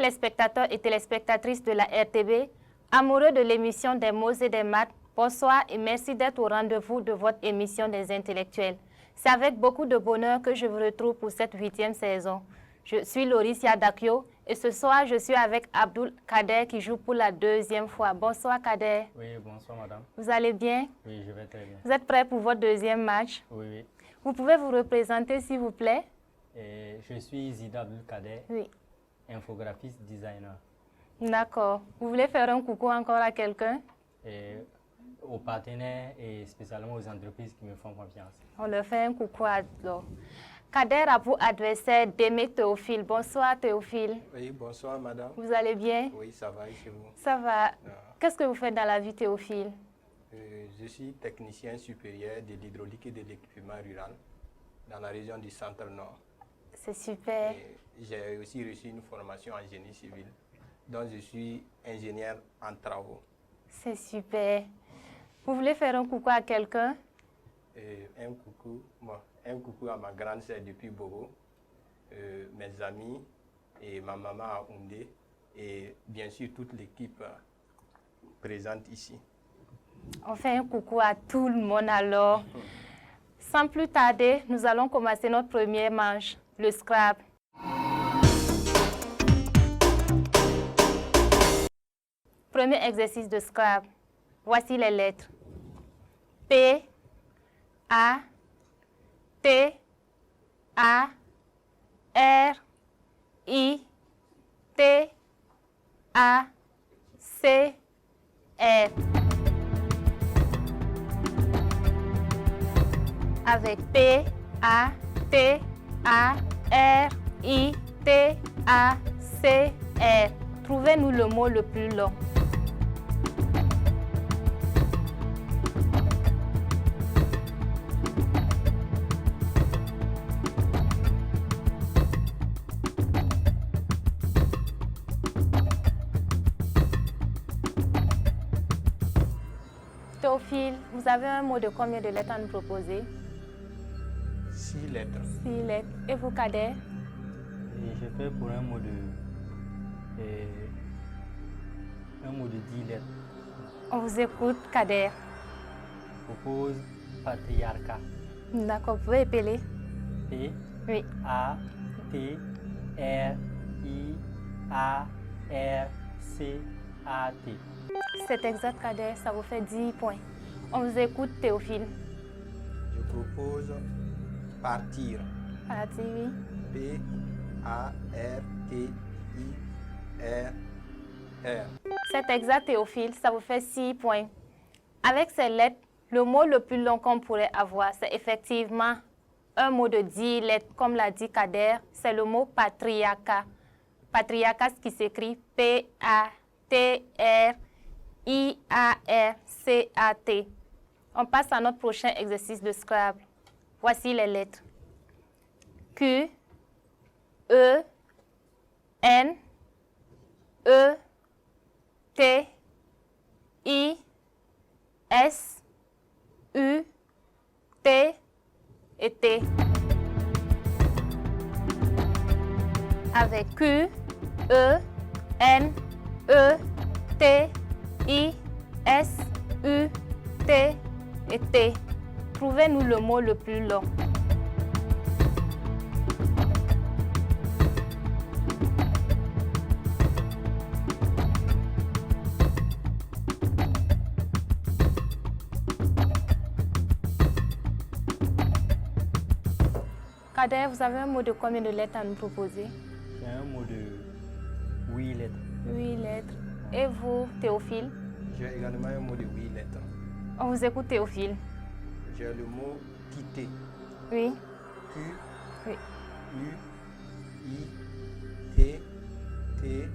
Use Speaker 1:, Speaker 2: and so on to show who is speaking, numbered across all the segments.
Speaker 1: téléspectateurs et téléspectatrices de la RTB, amoureux de l'émission des mots et des maths, bonsoir et merci d'être au rendez-vous de votre émission des intellectuels. C'est avec beaucoup de bonheur que je vous retrouve pour cette 8e saison. Je suis Lauricia Dakio et ce soir, je suis avec Abdul Kader qui joue pour la 2e fois. Bonsoir Kader.
Speaker 2: Oui, bonsoir madame.
Speaker 1: Vous allez bien?
Speaker 2: Oui, je vais très bien.
Speaker 1: Vous êtes prêt pour votre 2e match?
Speaker 2: Oui, oui.
Speaker 1: Vous pouvez vous représenter s'il vous plaît?
Speaker 2: Je suis Zida Abdul Kader,
Speaker 1: oui.
Speaker 2: Infographiste designer.
Speaker 1: D'accord. Vous voulez faire un coucou encore à quelqu'un?
Speaker 2: Aux partenaires et spécialement aux entreprises qui me font confiance.
Speaker 1: On leur fait un coucou alors. Kader a pour adversaire Démé Théophile. Bonsoir Théophile.
Speaker 3: Oui, bonsoir madame.
Speaker 1: Vous allez bien?
Speaker 3: Oui, ça va et chez vous?
Speaker 1: Ça va. Qu'est-ce que vous faites dans la vie Théophile?
Speaker 3: Je suis technicien supérieur de l'hydraulique et de l'équipement rural dans la région du Centre-Nord.
Speaker 1: C'est super.
Speaker 3: J'ai aussi reçu une formation en génie civil, donc je suis ingénieur en travaux.
Speaker 1: C'est super. Vous voulez faire un coucou à quelqu'un?
Speaker 3: Un coucou à ma grande sœur depuis Bobo, mes amis et ma maman à Oundé et bien sûr toute l'équipe présente ici.
Speaker 1: On fait un coucou à tout le monde alors. Sans plus tarder, nous allons commencer notre première manche, le Scrabble. Premier exercice de Scrabble. Voici les lettres. P, A, T, A, R, I, T, A, C, R. Avec P, A, T, A, R, I, T, A, C, R. Trouvez-nous le mot le plus long. Théophile, vous avez un mot de combien de lettres à nous proposer?
Speaker 3: 6 lettres.
Speaker 1: 6 lettres. Et vous, Kader?
Speaker 2: Et je fais pour un mot de 10 lettres.
Speaker 1: On vous écoute, Kader.
Speaker 2: Je propose patriarcat.
Speaker 1: D'accord, vous pouvez épeler.
Speaker 2: P,
Speaker 1: Oui.
Speaker 2: A, T, R, I, A, R, C, A, T.
Speaker 1: C'est exact, Kader, ça vous fait 10 points. On vous écoute, Théophile.
Speaker 3: Je propose partir.
Speaker 1: Partir, oui.
Speaker 3: P, A, R, T, I, R, R.
Speaker 1: C'est exact, Théophile, ça vous fait 6 points. Avec ces lettres, le mot le plus long qu'on pourrait avoir, c'est effectivement un mot de 10 lettres. Comme l'a dit Kader, c'est le mot patriarcat. Patriarcat, ce qui s'écrit P-A-T-R-I-A-R-C-A-T. On passe à notre prochain exercice de Scrabble. Voici les lettres. Q, E, N, E, T, I, S, U, T et T. Avec Q, E, N, E, T, I, S, U, T et T. Trouvez-nous le mot le plus long. Kader, vous avez un mot de combien de lettres à nous proposer?
Speaker 2: J'ai un mot de 8 lettres.
Speaker 1: 8 lettres. Et vous, Théophile?
Speaker 3: J'ai également un mot de 8 lettres.
Speaker 1: On vous écoute, Théophile.
Speaker 3: J'ai le mot quitter.
Speaker 1: Oui.
Speaker 3: Q,
Speaker 1: Oui.
Speaker 3: U, I, T, T,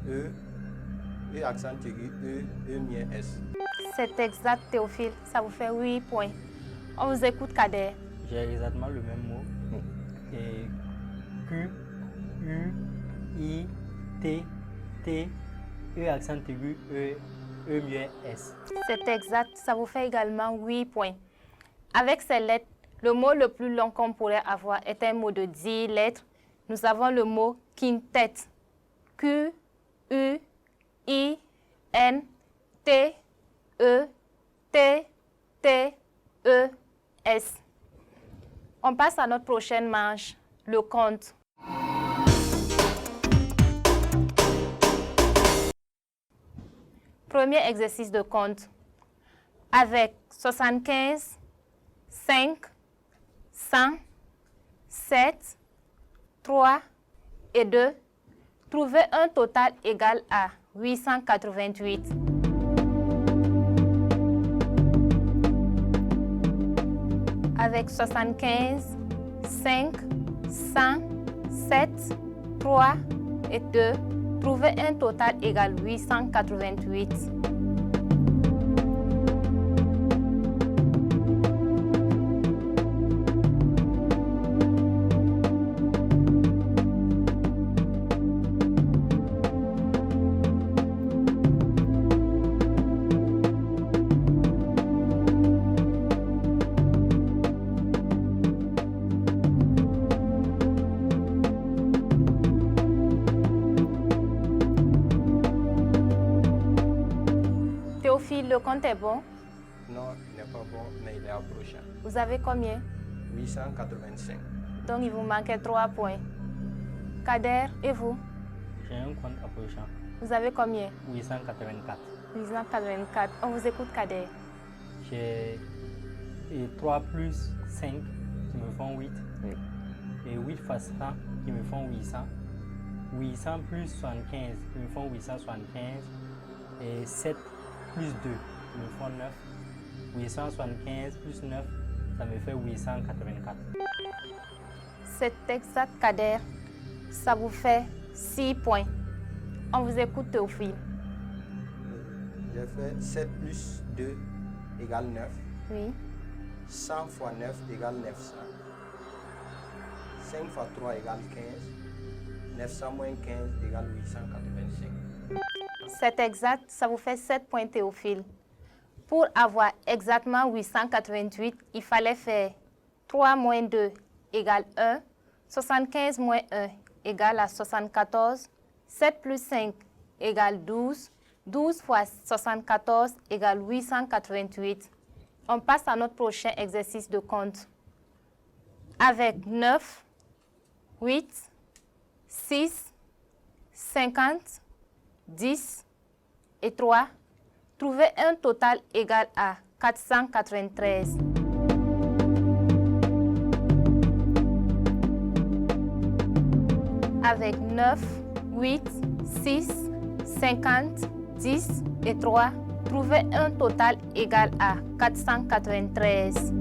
Speaker 3: E, et accent aigu, E, S.
Speaker 1: C'est exact, Théophile. Ça vous fait 8 points. On vous écoute, Kader.
Speaker 2: J'ai exactement le même mot.
Speaker 1: Oui.
Speaker 2: Et Q, U, I, T, T, E accent aigu, S.
Speaker 1: C'est exact. Ça vous fait également 8 points. Avec ces lettres, le mot le plus long qu'on pourrait avoir est un mot de 10 lettres. Nous avons le mot quintet. Q, U, I, N, T, E, T, T, E, S. On passe à notre prochaine manche, le compte. Premier exercice de compte. Avec 75, 5, 100, 7, 3 et 2, trouvez un total égal à 888. Avec 75, 5, 100, 7, 3 et 2, trouvez un total égal à 888. Théophile, le compte est bon?
Speaker 3: Non, il n'est pas bon, mais il est approchant.
Speaker 1: Vous avez combien?
Speaker 3: 885.
Speaker 1: Donc il vous manquait 3 points. Kader, et vous?
Speaker 2: J'ai un compte approchant.
Speaker 1: Vous avez combien?
Speaker 2: 884.
Speaker 1: 884. On vous écoute, Kader.
Speaker 2: J'ai 3 plus 5 qui me font 8.
Speaker 1: Oui.
Speaker 2: Et 8 fois 100 qui me font 800. 800 plus 75 qui me font 875. Et 7 plus 2 qui me font 9. 875 plus 9, ça me fait 884.
Speaker 1: C'est exact, Kader. Ça vous fait 6 points. On vous écoute, Théophile.
Speaker 3: J'ai fait 7 plus 2 égale 9.
Speaker 1: Oui.
Speaker 3: 100 fois 9 égale 900. 5 fois 3 égale 15. 900 moins 15 égale 885.
Speaker 1: C'est exact. Ça vous fait 7 points, Théophile. Pour avoir exactement 888, il fallait faire 3 moins 2 égale 1. 75 moins 1 égale à 74. 7 plus 5 égale 12. 12 fois 74 égale 888. On passe à notre prochain exercice de compte. Avec 9, 8, 6, 50, 10 et 3, trouvez un total égal à 493. Avec 9, 8, 6, 50, 10 et 3, trouvez un total égal à 493.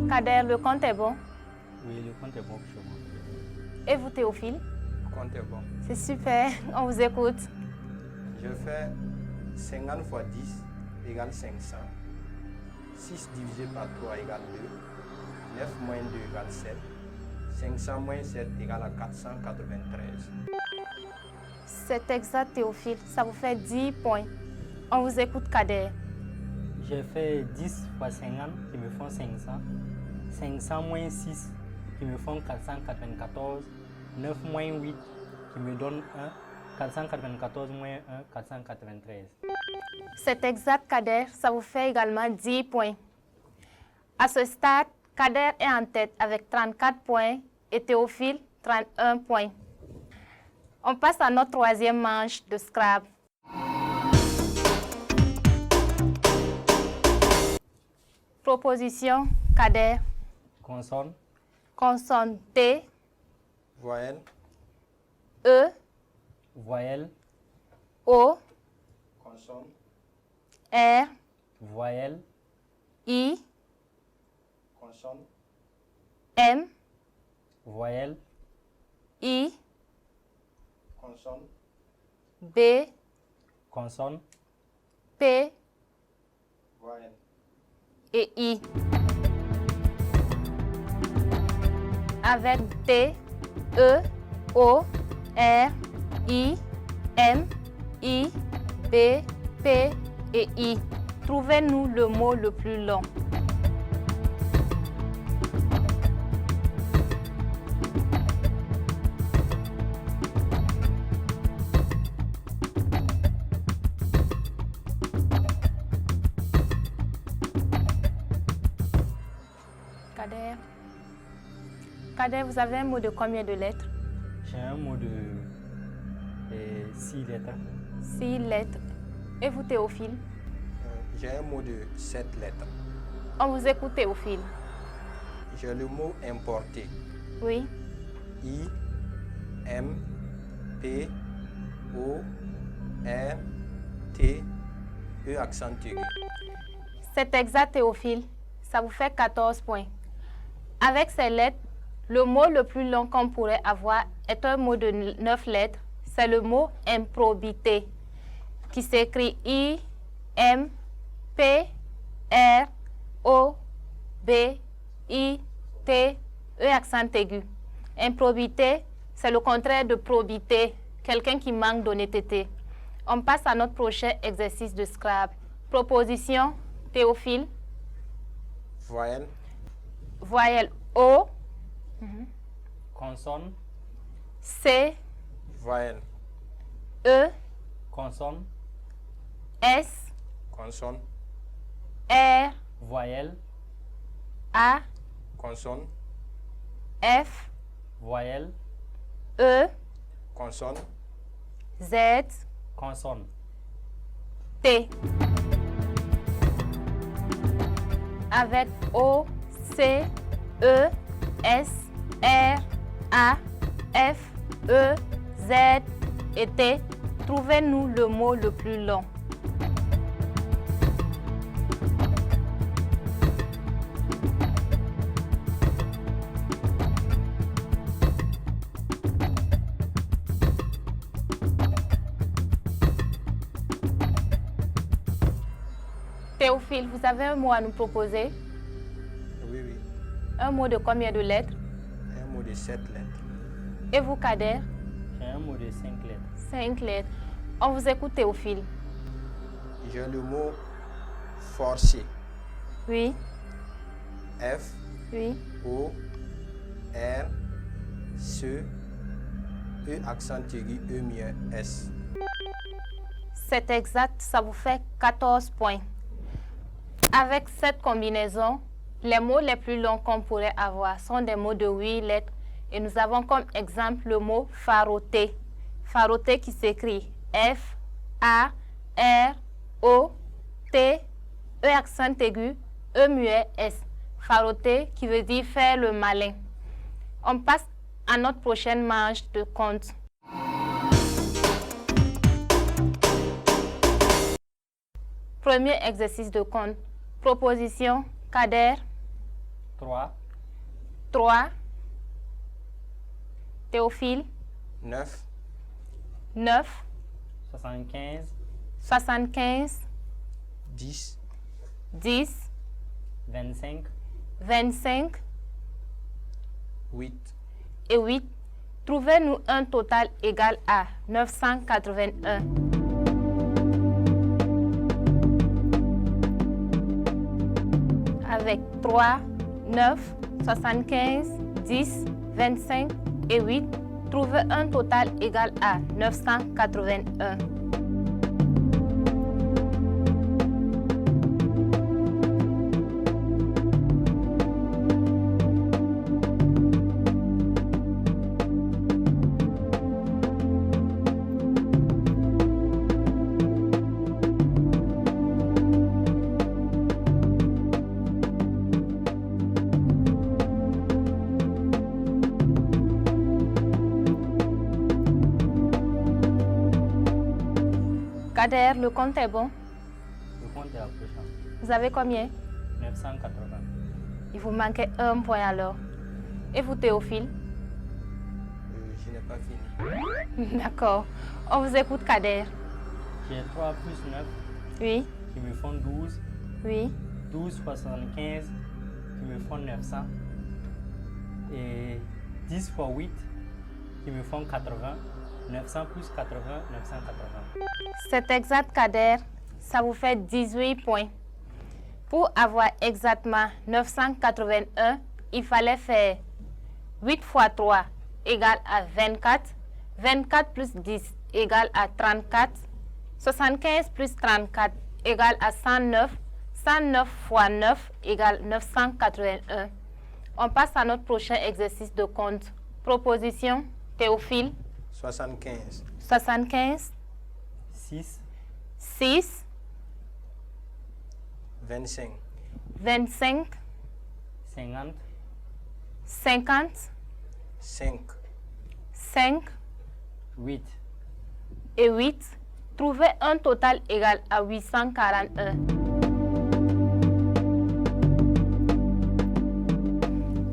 Speaker 1: Kader, le compte est bon?
Speaker 2: Oui, le compte est bon chez moi.
Speaker 1: Et vous, Théophile?
Speaker 3: Le compte est bon.
Speaker 1: C'est super, on vous écoute.
Speaker 3: Je fais 50 fois 10 égale 500. 6 divisé par 3 égale 2. 9 moins 2 égale 7. 500 moins 7 égale à 493.
Speaker 1: C'est exact, Théophile. Ça vous fait 10 points. On vous écoute, Kader.
Speaker 2: J'ai fait 10 fois 50 qui me font 500. 500 moins 6 qui me font 494. 9 moins 8 qui me donne 1. 494 moins 1, 493.
Speaker 1: C'est exact, Kader. Ça vous fait également 10 points. À ce stade, Kader est en tête avec 34 points et Théophile, 31 points. On passe à notre troisième manche de Scrabble. Proposition, Kader.
Speaker 2: Consonne,
Speaker 1: Consonne T,
Speaker 3: Voyelle,
Speaker 1: E,
Speaker 2: voyelle,
Speaker 1: O,
Speaker 3: consonne,
Speaker 1: R,
Speaker 2: voyelle,
Speaker 1: I,
Speaker 3: consonne,
Speaker 1: M,
Speaker 2: voyelle,
Speaker 1: I,
Speaker 3: consonne,
Speaker 1: B,
Speaker 2: consonne,
Speaker 1: P
Speaker 3: voyelle,
Speaker 1: et I. Avec T, E, O, R, I, M, I, B, P et I. Trouvez-nous le mot le plus long. Kader. Kader, vous avez un mot de combien de lettres?
Speaker 2: j'ai un mot de 6 lettres.
Speaker 1: 6 lettres. Et vous, Théophile?
Speaker 3: J'ai un mot de 7 lettres.
Speaker 1: On vous écoute, Théophile.
Speaker 3: J'ai le mot importé.
Speaker 1: Oui.
Speaker 3: I, M, P, O, R, T, E accent aigu.
Speaker 1: C'est exact, Théophile. Ça vous fait 14 points. Avec ces lettres, le mot le plus long qu'on pourrait avoir est un mot de 9 lettres. C'est le mot improbité, qui s'écrit I, M, P, R, O, B, I, T, E accent aigu. Improbité, c'est le contraire de probité, quelqu'un qui manque d'honnêteté. On passe à notre prochain exercice de Scrabble. Proposition, Théophile.
Speaker 3: Voyelle,
Speaker 1: Voyelle O,
Speaker 2: Consonne,
Speaker 1: C,
Speaker 3: voyelle,
Speaker 1: E,
Speaker 2: consonne,
Speaker 1: S,
Speaker 3: consonne,
Speaker 1: R,
Speaker 2: voyelle,
Speaker 1: A,
Speaker 3: consonne,
Speaker 1: F,
Speaker 2: voyelle,
Speaker 1: E,
Speaker 3: consonne,
Speaker 1: Z,
Speaker 2: consonne.
Speaker 1: T. Avec O, C, E, S, R, A, F, E, Z et T, trouvez-nous le mot le plus long. Théophile, vous avez un mot à nous proposer?
Speaker 3: oui, oui,
Speaker 1: Un mot de combien de lettres?
Speaker 3: un mot de 7 lettres.
Speaker 1: Et vous, Kader?
Speaker 2: J'ai un mot de 5 lettres.
Speaker 1: 5 lettres. On vous écoute, Théophile.
Speaker 3: J'ai le mot forcé.
Speaker 1: Oui,
Speaker 3: F,
Speaker 1: oui.
Speaker 3: O, R, C, E accent aigu, E muet, S.
Speaker 1: C'est exact, ça vous fait 14 points. Avec cette combinaison, les mots les plus longs qu'on pourrait avoir sont des mots de 8 lettres. Et nous avons comme exemple le mot faroter. Faroter qui s'écrit F, A, R, O, T, E accent aigu, E muet, S. Faroter qui veut dire faire le malin. On passe à notre prochaine manche de compte. Premier exercice de compte. Proposition, Kader,
Speaker 2: 3,
Speaker 1: 3. Théophile,
Speaker 3: 9,
Speaker 1: 9.
Speaker 2: 75,
Speaker 1: 75,
Speaker 3: 10,
Speaker 1: 10,
Speaker 2: 25,
Speaker 1: 25
Speaker 3: 8,
Speaker 1: et 8. Trouvez-nous un total égal à 981. Avec 3, 9, 75, 10, 25 et 8, trouvez un total égal à 981. Kader, le compte est bon.
Speaker 2: le compte est approchant.
Speaker 1: Vous avez combien?
Speaker 2: 980,
Speaker 1: Il vous manquait un point alors. Et vous, Théophile?
Speaker 3: je n'ai pas fini.
Speaker 1: D'accord. On vous écoute, Kader.
Speaker 2: J'ai 3 plus 9
Speaker 1: Oui,
Speaker 2: qui me font 12.
Speaker 1: oui.
Speaker 2: 12 fois 75 qui me font 900. Et 10 fois 8 qui me font 80. 900 plus 80, 980.
Speaker 1: C'est exact, Kader. Ça vous fait 18 points. Pour avoir exactement 981, il fallait faire 8 fois 3 égale à 24. 24 plus 10 égale à 34. 75 plus 34 égale à 109. 109 fois 9 égale 981. On passe à notre prochain exercice de compte. Proposition, Théophile.
Speaker 3: 75,
Speaker 1: 75,
Speaker 2: 6,
Speaker 1: 6,
Speaker 3: 25,
Speaker 1: 25,
Speaker 2: 50,
Speaker 1: 50,
Speaker 3: 5,
Speaker 1: 5
Speaker 2: 8.
Speaker 1: et 8. Trouvez un total égal à 841.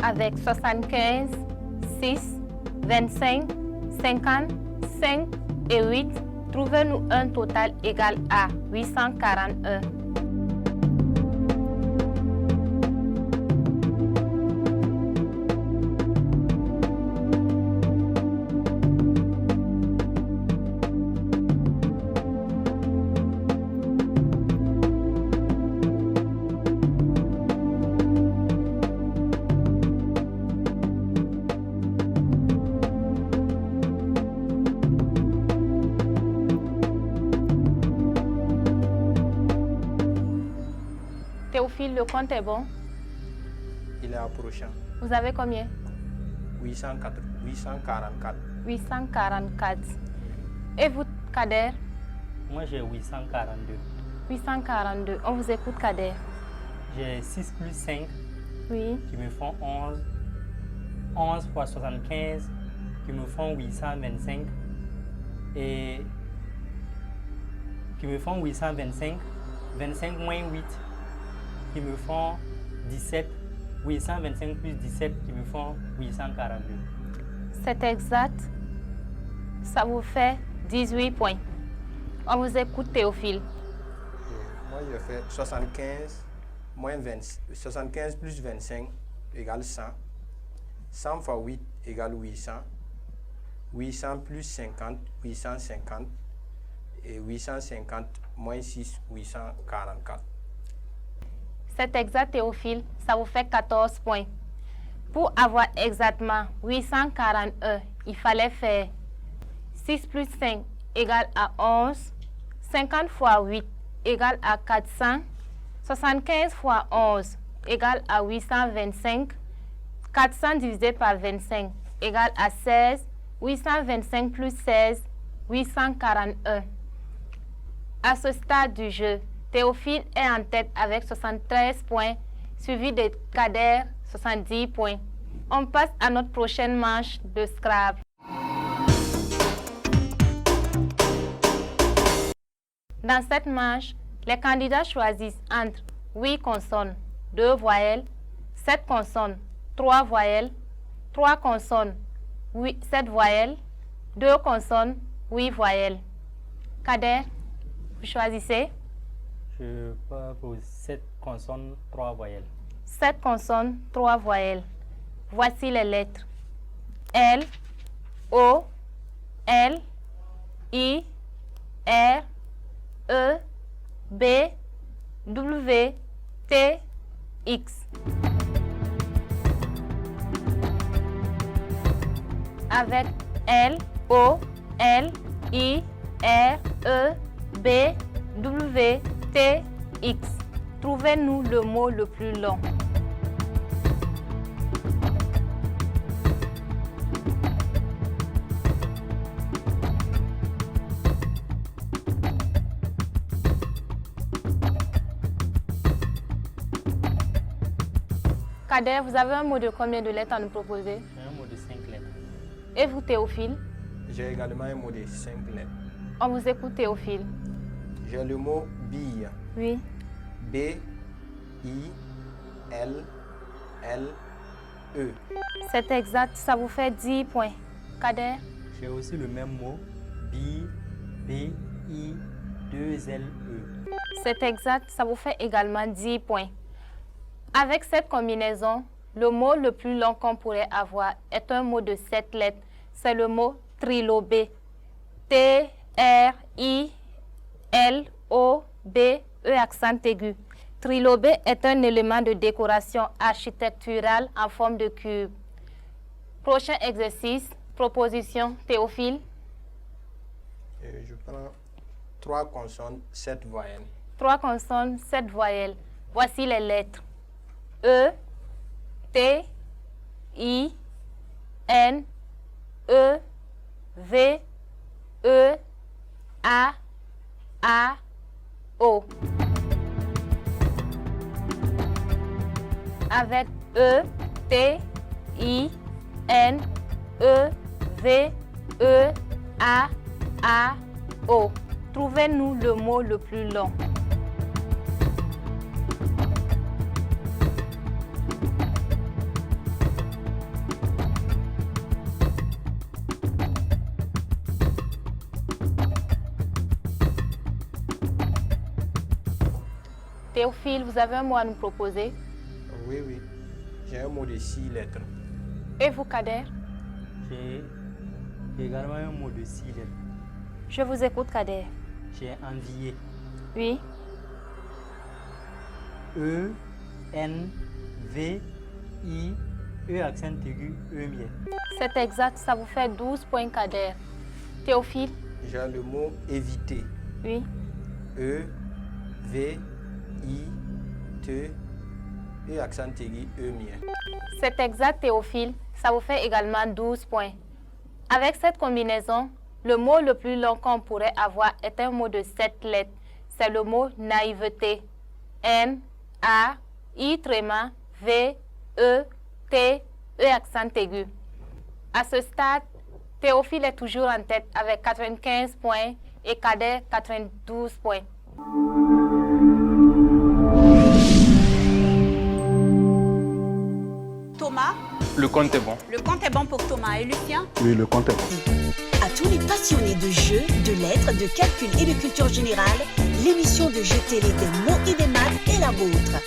Speaker 1: Avec 75, 6, 25, 50, 5 et 8, trouvez-nous un total égal à 841. Théophile, le compte est bon.
Speaker 3: il est approchant.
Speaker 1: Vous avez combien?
Speaker 3: 844,
Speaker 1: 844. Et vous, Kader?
Speaker 2: Moi j'ai 842.
Speaker 1: 842. On vous écoute, Kader.
Speaker 2: J'ai 6 plus 5
Speaker 1: Oui,
Speaker 2: qui me font 11. 11 fois 75 qui me font 825. Et qui me font 825. 25 moins 8 qui me font 17. 825 plus 17 qui me font 842.
Speaker 1: c'est exact. Ça vous fait 18 points. On vous écoute, Théophile.
Speaker 3: Moi, je fais 75 moins 20, 75 plus 25 égale 100. 100 fois 8 égale 800. 800 plus 50, 850. Et 850 moins 6, 844.
Speaker 1: C'est exact, Théophile. Ça vous fait 14 points. Pour avoir exactement 841, il fallait faire 6 plus 5 égale à 11. 50 fois 8 égale à 400. 75 fois 11 égale à 825. 400 divisé par 25 égale à 16. 825 plus 16, 841. À ce stade du jeu, Théophile est en tête avec 73 points, suivi de Kader, 70 points. On passe à notre prochaine manche de Scrabble. Dans cette manche, les candidats choisissent entre 8 consonnes, 2 voyelles, 7 consonnes, 3 voyelles, 3 consonnes, 7 voyelles, 2 consonnes, 8 voyelles. Kader, vous choisissez?
Speaker 2: Je pars pour 7 consonnes, 3 voyelles.
Speaker 1: 7 consonnes, 3 voyelles. Voici les lettres. L, O, L, I, R, E, B, W, T, X. Avec L, O, L, I, R, E, B, W, T, X. Trouvez-nous le mot le plus long. Kader, vous avez un mot de combien de lettres à nous proposer?
Speaker 2: J'ai un mot de 5 lettres.
Speaker 1: Et vous, Théophile?
Speaker 3: J'ai également un mot de 5 lettres.
Speaker 1: On vous écoute, Théophile.
Speaker 3: J'ai le mot bille.
Speaker 1: Oui.
Speaker 3: B, I, L, L, E.
Speaker 1: C'est exact, ça vous fait 10 points. Kader?
Speaker 2: J'ai aussi le même mot, B-I-2-L-E.
Speaker 1: C'est exact, ça vous fait également 10 points. Avec cette combinaison, le mot le plus long qu'on pourrait avoir est un mot de 7 lettres. C'est le mot trilobé. T-R-I-L-O-B-E accent aigu. Trilobé est un élément de décoration architecturale en forme de cube. Prochain exercice, proposition, Théophile.
Speaker 3: Je prends 3 consonnes, 7 voyelles.
Speaker 1: 3 consonnes, 7 voyelles. Voici les lettres. E, T, I, N, E, V, E, A, O. Avec E, T, I, N, E, V, E, A, O. Trouvez-nous le mot le plus long. Théophile, vous avez un mot à nous proposer?
Speaker 3: Oui. J'ai un mot de 6 lettres.
Speaker 1: Et vous, Kader?
Speaker 2: J'ai également un mot de 6 lettres.
Speaker 1: Je vous écoute, Kader.
Speaker 2: J'ai envié.
Speaker 1: Oui.
Speaker 2: E-N-V-I-E accent aigu, E miel.
Speaker 1: C'est exact, ça vous fait 12 points, Kader. Théophile?
Speaker 3: J'ai le mot éviter.
Speaker 1: Oui.
Speaker 3: E-V-I-T-E accent aigu, E miel.
Speaker 1: C'est exact, Théophile. Ça vous fait également 12 points. Avec cette combinaison, le mot le plus long qu'on pourrait avoir est un mot de 7 lettres. C'est le mot naïveté. N-A-I-V-E-T-E accent aigu. À ce stade, Théophile est toujours en tête avec 95 points et Kader 92 points.
Speaker 4: Thomas,
Speaker 5: Le compte est bon.
Speaker 4: le compte est bon pour Thomas. Et Lucien?
Speaker 5: Oui, le compte est bon.
Speaker 6: À tous les passionnés de jeux, de lettres, de calcul et de culture générale, l'émission de jeux télé des mots et des maths est la vôtre.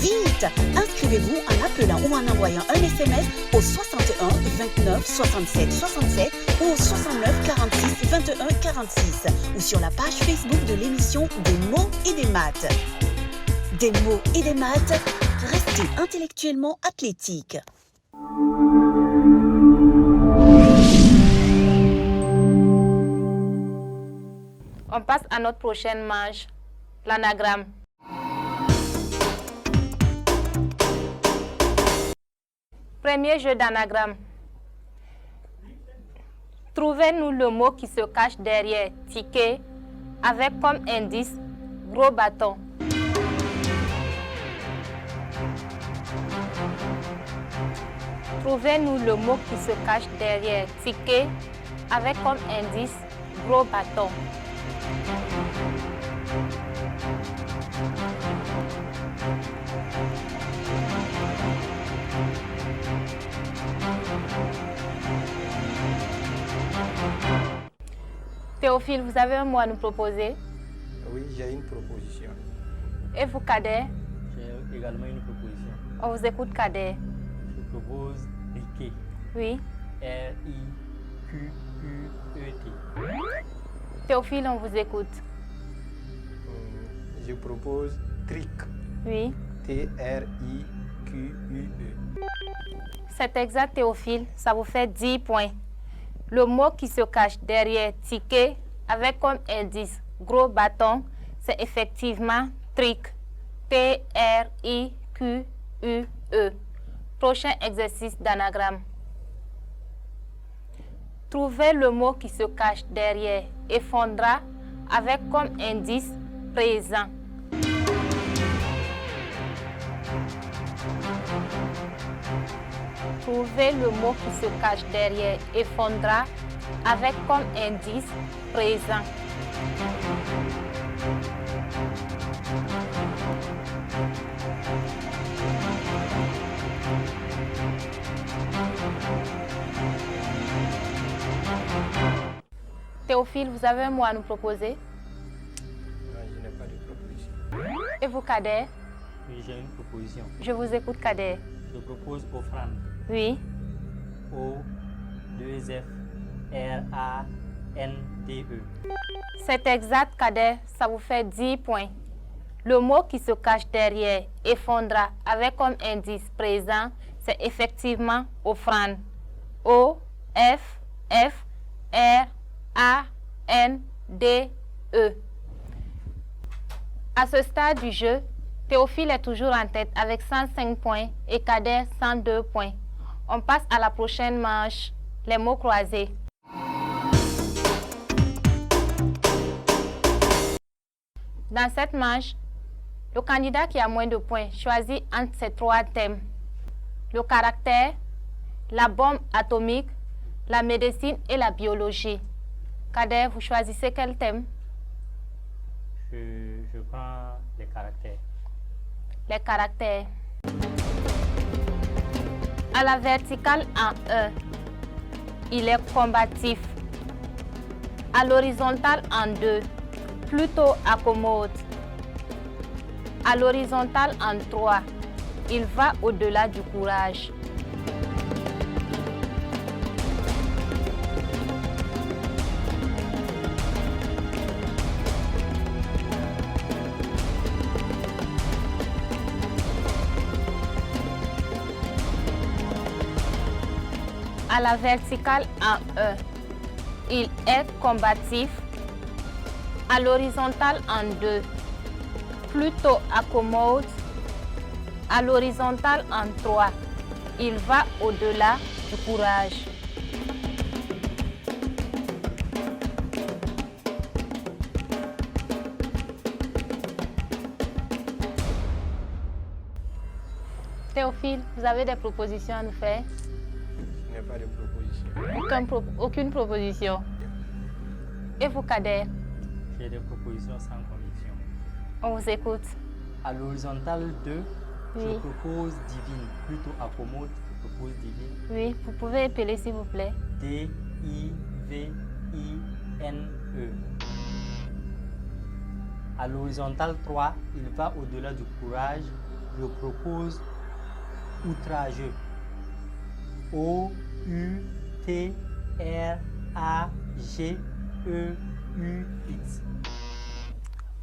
Speaker 6: Vite, inscrivez-vous en appelant ou en envoyant un SMS au 61 29 67 67 ou au 69 46 21 46 ou sur la page Facebook de l'émission des mots et des maths. Des mots et des maths, restez intellectuellement athlétique.
Speaker 1: On passe à notre prochaine manche, l'anagramme. Premier jeu d'anagramme. Trouvez-nous le mot qui se cache derrière ticket avec comme indice gros bâton. Trouvez-nous le mot qui se cache derrière ticket avec comme indice gros bâton. Théophile, vous avez un mot à nous proposer?
Speaker 3: Oui, j'ai une proposition.
Speaker 1: Et vous, Kader?
Speaker 2: J'ai également une proposition.
Speaker 1: On vous écoute, Kader.
Speaker 2: Je propose riquet.
Speaker 1: Oui.
Speaker 2: R-I-Q-U-E-T.
Speaker 1: Théophile, on vous écoute.
Speaker 3: Je propose trick.
Speaker 1: Oui.
Speaker 3: T-R-I-Q-U-E.
Speaker 1: C'est exact, Théophile. Ça vous fait 10 points. Le mot qui se cache derrière ticket avec comme indice gros bâton, c'est effectivement trick. T-R-I-Q-U-E. Prochain exercice d'anagramme. Trouvez le mot qui se cache derrière effondra avec comme indice présent. Trouvez le mot qui se cache derrière effondra avec comme indice présent. Théophile, vous avez un mot à nous proposer?
Speaker 3: Non, je n'ai pas de proposition.
Speaker 1: Et vous, Kader?
Speaker 2: Oui, j'ai une proposition.
Speaker 1: Je vous écoute, Kader.
Speaker 2: Je propose offrande.
Speaker 1: Oui.
Speaker 2: O-2-F-R-A-N-D-E.
Speaker 1: C'est exact, Kader. Ça vous fait 10 points. Le mot qui se cache derrière effondra avec comme indice présent, c'est effectivement offrande. O-F-F-R-A-N-D-E. À ce stade du jeu, Théophile est toujours en tête avec 105 points et Kader 102 points. On passe à la prochaine manche, les mots croisés. Dans cette manche, le candidat qui a moins de points choisit entre ces 3 thèmes: le caractère, la bombe atomique, la médecine et la biologie. Kader, vous choisissez quel thème?
Speaker 2: Je prends les caractères.
Speaker 1: Les caractères. À la verticale en 1, il est combatif. À l'horizontale en 2, plutôt accommode. À l'horizontale en 3, il va au-delà du courage. À la verticale en 1, il est combatif. À l'horizontale en 2, plutôt accommode. À l'horizontale en 3, il va au-delà du courage. Théophile, vous avez des propositions à nous faire?
Speaker 3: Je n'ai pas de proposition.
Speaker 1: Aucune proposition. Et vous, Kader?
Speaker 2: J'ai des propositions sans condition.
Speaker 1: On vous écoute.
Speaker 2: À l'horizontale 2,
Speaker 1: Oui.
Speaker 2: je propose divine. Plutôt accommode, je propose divine.
Speaker 1: Oui, vous pouvez épeler s'il vous plaît.
Speaker 2: D-I-V-I-N-E. À l'horizontale 3, il va au-delà du courage. Je propose outrageux. O-U-T-R-A-G-E-U-X.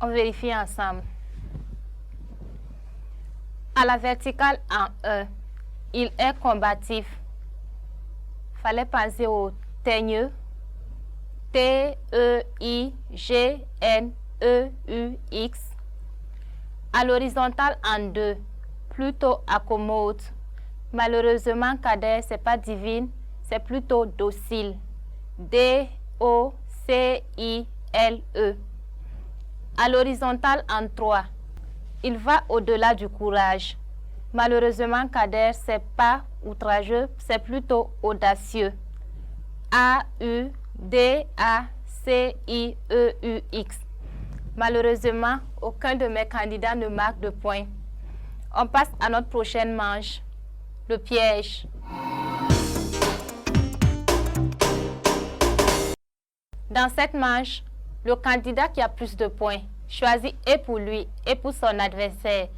Speaker 1: On vérifie ensemble. À la verticale en 1, il est combatif. Fallait penser au teigneux. T-E-I-G-N-E-U-X. À l'horizontale en 2, plutôt accommode. Malheureusement, Kader, c'est pas divine, c'est plutôt docile. D-O-C-I-L-E. À l'horizontale en 3, il va au-delà du courage. Malheureusement, Kader, c'est pas outrageux, c'est plutôt audacieux. A-U-D-A-C-I-E-U-X. Malheureusement, aucun de mes candidats ne marque de points. On passe à notre prochaine manche, le piège. Dans cette manche, le candidat qui a plus de points choisit et pour lui et pour son adversaire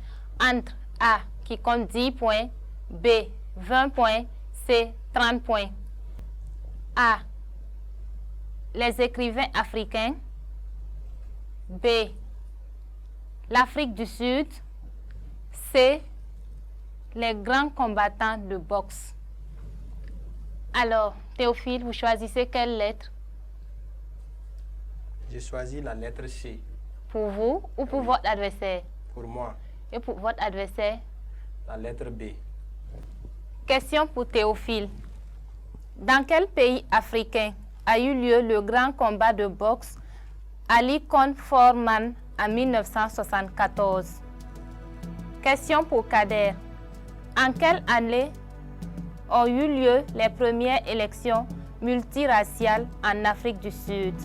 Speaker 1: entre A qui compte 10 points, B 20 points, C 30 points. A. Les écrivains africains. B. L'Afrique du Sud. C. Les grands combattants de boxe. Alors, Théophile, vous choisissez quelle lettre?
Speaker 3: J'ai choisi la lettre C.
Speaker 1: Pour vous ou pour votre adversaire?
Speaker 3: Pour moi,
Speaker 1: Et pour votre adversaire?
Speaker 3: la lettre B.
Speaker 1: Question pour Théophile. Dans quel pays africain a eu lieu le grand combat de boxe Ali contre Foreman en 1974? Question pour Kader. En quelle année ont eu lieu les premières élections multiraciales en Afrique du Sud?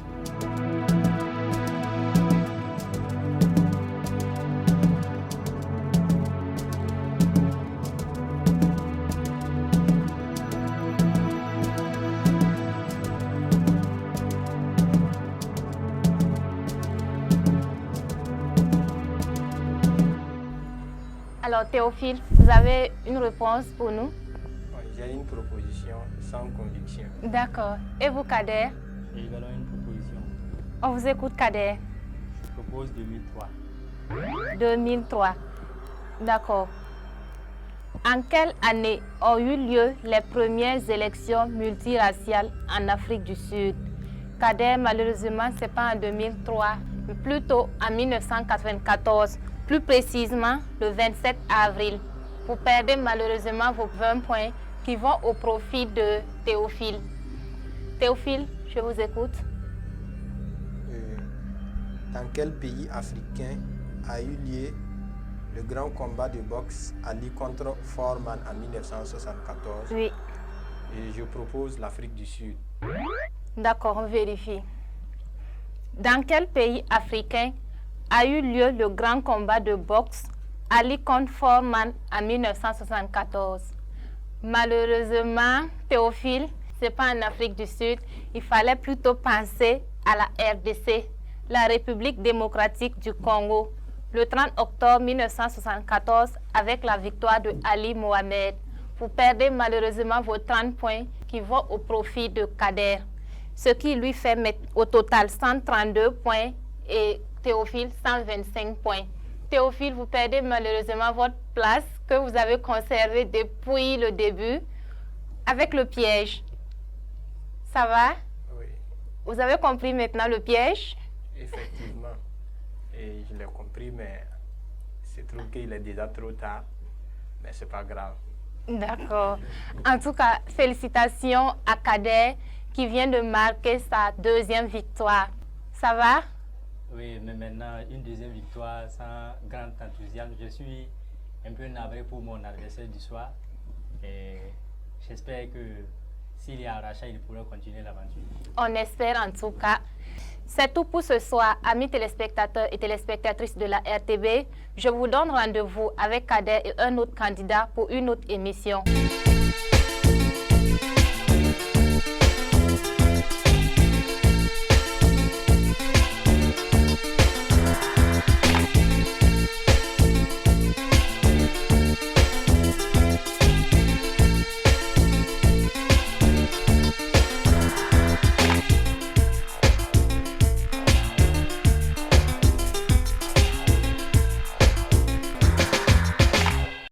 Speaker 1: Alors Théophile, vous avez une réponse pour nous?
Speaker 3: J'ai une proposition sans conviction.
Speaker 1: D'accord. Et vous, Kader?
Speaker 2: J'ai également une proposition.
Speaker 1: On vous écoute, Kader.
Speaker 2: Je propose 2003.
Speaker 1: 2003. D'accord. En quelle année ont eu lieu les premières élections multiraciales en Afrique du Sud? Kader, malheureusement, ce n'est pas en 2003, mais plutôt en 1994, plus précisément le 27 avril. Vous perdez malheureusement vos 20 points qui vont au profit de Théophile. Théophile, je vous écoute.
Speaker 3: Dans quel pays africain a eu lieu le grand combat de boxe Ali contre Foreman en 1974?
Speaker 1: Oui.
Speaker 3: Et je propose l'Afrique du Sud.
Speaker 1: D'accord, on vérifie. Dans quel pays africain a eu lieu le grand combat de boxe Ali contre Foreman en 1974? Malheureusement, Théophile, ce n'est pas en Afrique du Sud. Il fallait plutôt penser à la RDC, la République démocratique du Congo, le 30 octobre 1974 avec la victoire de Ali Mohamed. Vous perdez malheureusement vos 30 points qui vont au profit de Kader, ce qui lui fait mettre au total 132 points et Théophile 125 points. Théophile, vous perdez malheureusement votre place que vous avez conservée depuis le début avec le piège. Ça va?
Speaker 3: Oui,
Speaker 1: Vous avez compris maintenant le piège?
Speaker 3: effectivement. Et je l'ai compris, mais c'est trop qu'il est déjà trop tard. Mais c'est pas grave.
Speaker 1: D'accord. En tout cas, félicitations à Kader qui vient de marquer sa deuxième victoire. Ça va?
Speaker 2: Oui, mais maintenant, une deuxième victoire sans grand enthousiasme. Je suis un peu navré pour mon adversaire du soir. Et j'espère que s'il y a un rachat, il pourra continuer l'aventure.
Speaker 1: On espère en tout cas. C'est tout pour ce soir, amis téléspectateurs et téléspectatrices de la RTB. Je vous donne rendez-vous avec Kader et un autre candidat pour une autre émission.